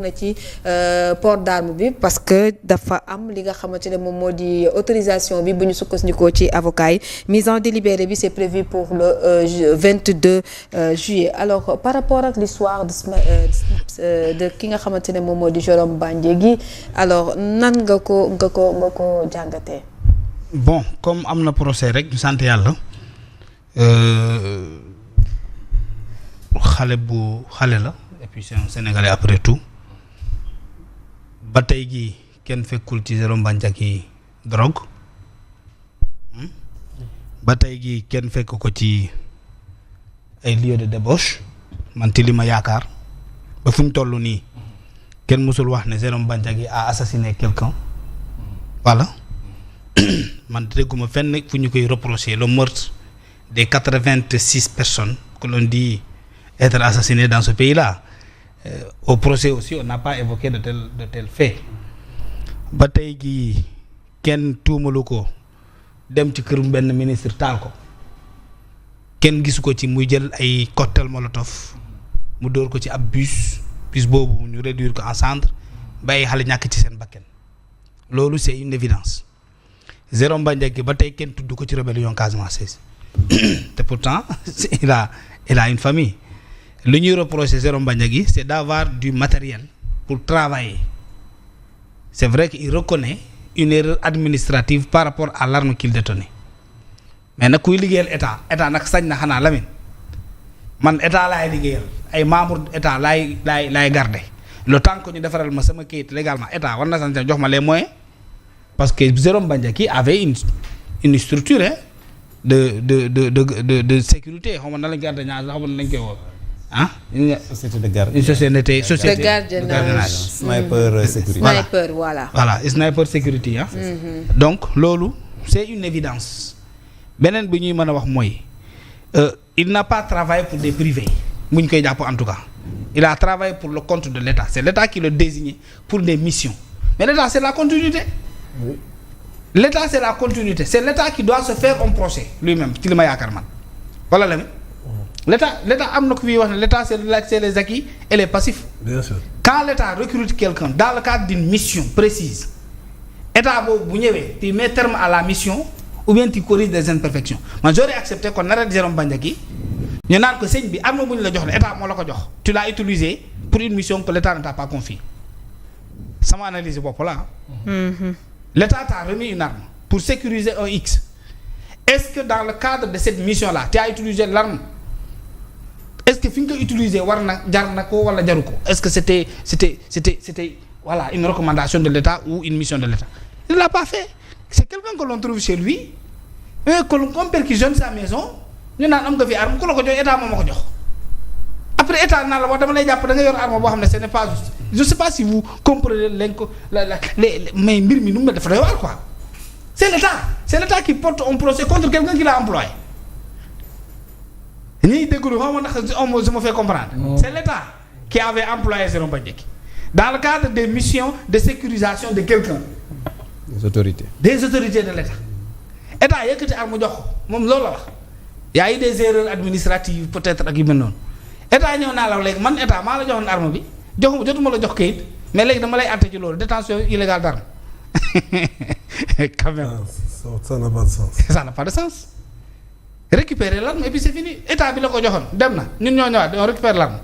na ci port d'arme bi parce que dafa am li nga xamante ne moom moo di autorisation bi bu ñu sukkandikoo ci avocat yi mise en délibéré bi c'est prévu pour le 22 juillet alors par rapport ak l'histoire de ki nga xamante ne moom moo di Jérôme Bandiaky alors nan nga ko jàngatee. bon comme am na procès rek ñu sant yàlla xale la et puis c'est un Sénégalais après tout. ba tey jii kenn fekkul ci Jérôme Bandiaky drogue ba tey jii kenn fekk ko ci ay lieu de débauche man ci li ma yaakaar ba fu ñu toll nii kenn mësul wax ne Jérôme Bandiaky a assassiné quelqu'un voilà man dégguma fenn fu ñu koy reprocher le meurtre des 86 personnes que l'on dit être assassinées dans ce pays-là. Au procès aussi on n'a pas évoqué de tel fait ba tey jii kenn tuumalu ko dem ci kër benn ministre taal ko kenn gisu ko ci muy jël ay cocktail molotov mu dóor ko ci ab bus boobu ñu réduire ko en cendres ba ay xale ñàkk ci seen bakken loolu c'est une évidence. Jérôme Bandiaky ba tey kenn tudd ko ci rébellion Casamance te pourtant il a une famille. Li ñuy reprocher Jérôme Bandiaky c'est d'avoir du matériel pour travailler. C'est vrai qu'il reconnaît une erreur administrative par rapport à l'arme qu'il détenait mais nag kuy liggéeyal état nag sañ na xanaa Lamine man état laay liggéeyal ay membres état laay garder le temps que ñu defaral ma sama kayit légalement état war na sañ jox ma les moyens parce que Jérôme Bandiaky avait une structure de sécurité xaw ma na lañ garder ñaar xaw ma na lañ koy woo société de garde. Une société de gardiennage. Sniper sécurité. Sniper voilà sniper sécurité donc loolu c'est une évidence beneen bi ñuy mën a wax mooy il n'a pas travaillé pour des privés bu ñu koy jàpp en tout cas il a travaillé pour le compte de l'État c'est l'État qui le désignait pour des missions mais l'État c'est la continuité. Oui. L'État c'est la continuité c'est l'État qui doit se faire un procès lui-même ci li ma yaakaar man wala la l'État am na ko fi wax ne l'État c'est les acquis et les passifs. Bien sûr. Quand l'État recrute quelqu'un dans le cadre d'une mission précise état boobu bu ñëwee tu mets terme à la mission ou bien tu corriges des imperfections man j'aurais accepté qu'on arrête Jérôme Bandiaky ñu naan ko sëñ bi am na bu ñu la jox ne état moo la ko jox tu l'as utilisé pour une mission que l'État ne t'a pas confiée sama analyse bopp la l'État t'a remis une arme pour sécuriser un X est-ce que dans le cadre de cette mission-là tu as utilisé l'arme est-ce que fi nga ko utiliser war na jar na ko wala jaru ko est-ce que c'était voilà une recommandation de l'État ou une mission de l'État il l'a pas fait c'est quelqu'un que l'on trouve chez lui que l'on perquisitionne sa maison ñu naan am nga fi arme ku la ko jox état moom ma ko jox après état naa la wax dama lay jàpp da nga yor arme boo xam ne ce n'est pas juste je sais pas si vous comprenez mais mbir mi nu mu dafa doy waar quoi c'est l'État qui porte un procès contre quelqu'un qui l'a employé ñiy déglu xaw ma ndax je me fais comprendre. C'est l'État qui avait employé Jérôme Bandiaky dans le cadre des missions de sécurisation de quelqu'un. Des autorités de l'État. État yëkkati arme jox ko moom loolu la wax y a eu des erreurs administratives peut-être ak yu mel noonu état ñëw naa la léegi man état maa la joxoon arme bi jotuma la jox kayit mais léegi dama lay àtte ci loolu détention illégale d'arme quand même. Ça n'a pas de sens. Ça n'a pas de sens. Récupérer l'arme et puis c'est fini état bi la ko joxoon dem na ñun ñoo ñëwaat on récupère l'arme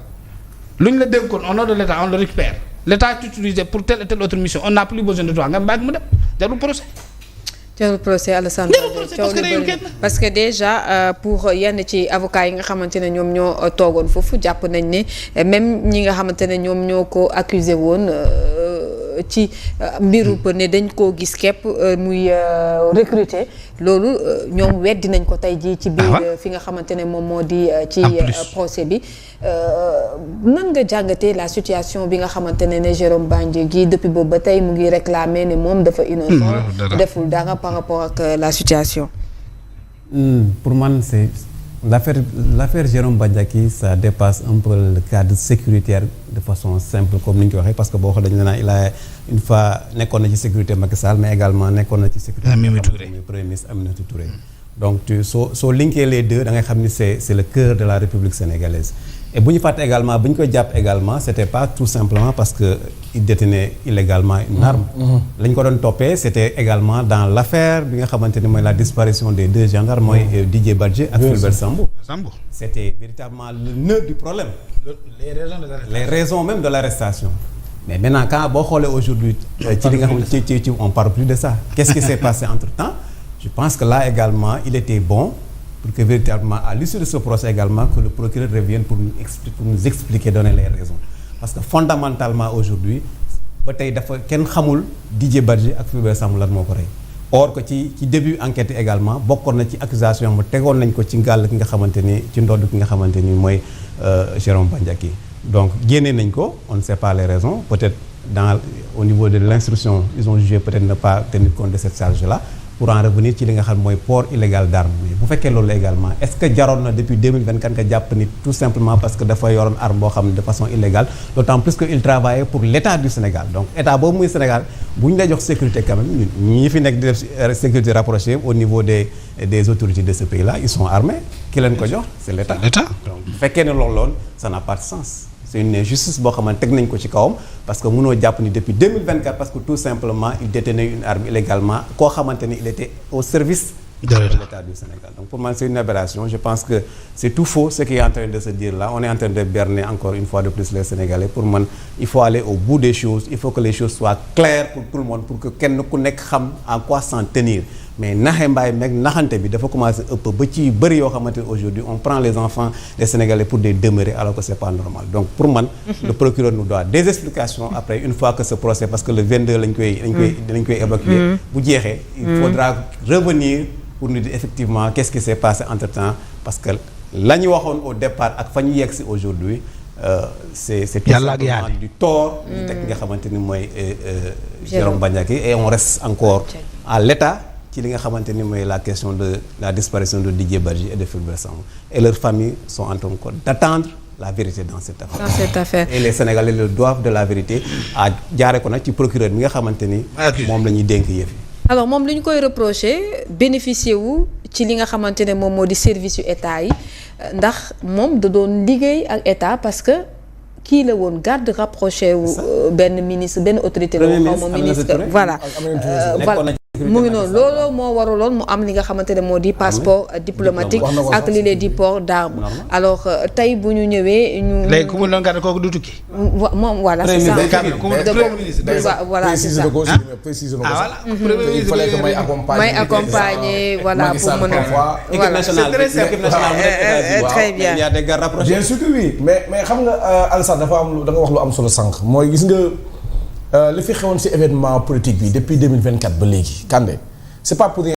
lu ñu la dénkoon au nom de l'État on le récupère l'État est utilisé pour telle et telle autre mission on n'a plus besoin de toi nga bàyyi mu dem jarul procès Alassane parce que déjà pour yenn ci avocats yi nga xamante ne ñoom ñoo toogoon foofu jàpp nañ ne même ñi nga xamante ne ñoom ñoo ko accusé woon ci mbiru ne dañ koo gis képp muy recruter loolu ñoom weddi nañ ko tey jii ci biir fi nga xamante ne moom moo di ci procès bi nan nga jàngatee la situation bi nga xamante ne Jérôme Bandiaky depuis boobu ba tey mu ngi réclamer ne moom dafa innocent deful dara par rapport ak la situation. Pour man c'est l'affaire Jérôme Bandiaky ça dépasse un peu le cadre sécuritaire de façon simple comme ni ñu ko waxee parce que boo xoolee dañu naan il a une fois nekkoon na ci sécurité Macky Sall mais également nekkoon na ci sécurité Premier ministre Aminata Touré donc soo linkee les deux da ngay xam ni c'est le cœur de la République sénégalaise et bu ñu fàtte également bu ñu koy jàpp également c'était pas tout simplement parce que il détenait illégalement une arme. la ñu ko doon toppee c'était également dans l'affaire bi nga xamante ni mooy la disparition des 2 gendarmes mooy Didier Badji ak Fulbert Sambou. C'était véritablement le nœud du problème. Les raisons même de l'arrestation. Mais maintenant quand boo xoolee aujourd'hui ci li nga xam ci on parle plus de ça. Qu'est-ce qui s'est passé entre-temps? Je pense que là également il était bon pour que véritablement à l'issue de ce procès également que le procureur revienne pour nous expliquer, donner les raisons. Parce que fondamentalement aujourd'hui ba tey dafa kenn xamul Didier Badji ak Fulbert Sambou lan moo ko rey. Or que ci début enquête également bokkoon na ci accusation mu tegoon nañ ko ci ngàll ki nga xamante ni ci ndodd ki nga xamante ni mooy Jérôme Bandiaky. Donc génnee nañ ko on ne sait pas les raisons peut-être au niveau de l'instruction ils ont jugé peut-être ne pas tenir compte de cette charge-là pour en revenir ci li nga xam mooy port illégal d'armes bu fekkee loolu également est-ce que jaroon na depuis 2024 nga jàpp ni tout simplement parce que dafa yoroon arme boo xam ne de façon illégale d'autant plus que il travaillait pour l'État du Sénégal donc État boobu muy Sénégal bu ñu lay jox sécurité quand même ñun ñi fi nekk di def sécurité rapprochée au niveau des autorités de ce pays-là ils sont armés ki leen ko jox c'est l'État donc bu fekkee ne loolu loon ça n'a pas de sens. C'est une injustice boo xamante teg nañ ko ci kawam parce que mënoo jàpp ni depuis 2024 parce que tout simplement il détenait une arme illégalement koo xamante ni il était au service de l'État du Sénégal. Donc pour moi c'est une aberration. Je pense que c'est tout faux ce qui est en train de se dire là. On est en train de berner encore une fois de plus les Sénégalais. Pour moi il faut aller au bout des choses. Il faut que les choses soient claires pour tout le monde pour que kenn ku nekk xam en quoi s'en tenir. Mais naxe mbaay meeg naxante bi dafa commencer ëpp ba ci bëri yoo xamante ne aujourd'hui on prend les enfants des Sénégalais pour des demeurés alors que c'est pas normal. Donc pour man le procureur nous doit des explications après une fois que ce procès parce que le 22 lañ koy évacuer bu jeexee il faudra revenir pour nous dire effectivement qu'est-ce qui s'est passé entre-temps parce que la ñu waxoon au départ ak fa ñu yegg si aujourd'hui c'est tout simplement du tort ñu teg nga xamante ni mooy Jérôme Bandiaky et on reste encore à l'état ci li nga xamante ni mooy la question de la disparition de Didier Badji et de Fulbert Sambou et leurs familles sont en train d'attendre la vérité dans cette affaire. Et les Sénégalais le doivent de la vérité à jaare ko nag ci procureur mi nga xamante ni moom la ñuy dénk yëf yi. Alors moom li ñu koy reprocher bénéficier wu ci li nga xamante ne moom moo di service yu état yi ndax moom da doon liggéey ak état parce que kii la woon garde rapproché wu benn ministre benn autorité la woon xaw ma ministre voilà mu ngi noonu loolu moo waraloon mu am li nga xamante ne moo di passeport diplomatique ak li leen di port d'arme alors tey bu ñu ñëwee ñu léegi ku mu doon garde kooku du tukki moom voilà c'est ça voilà c'est ça il fallait que may accompagner voilà pour mën a voilà c'est très bien il y a des gardes rapprochés bien sûr que oui mais xam nga Alassane dafa am da nga wax lu am solo sànq mooy gis nga li fi xewoon ci événement politique bi depuis 2024 ba léegi Kandé c'est pas pour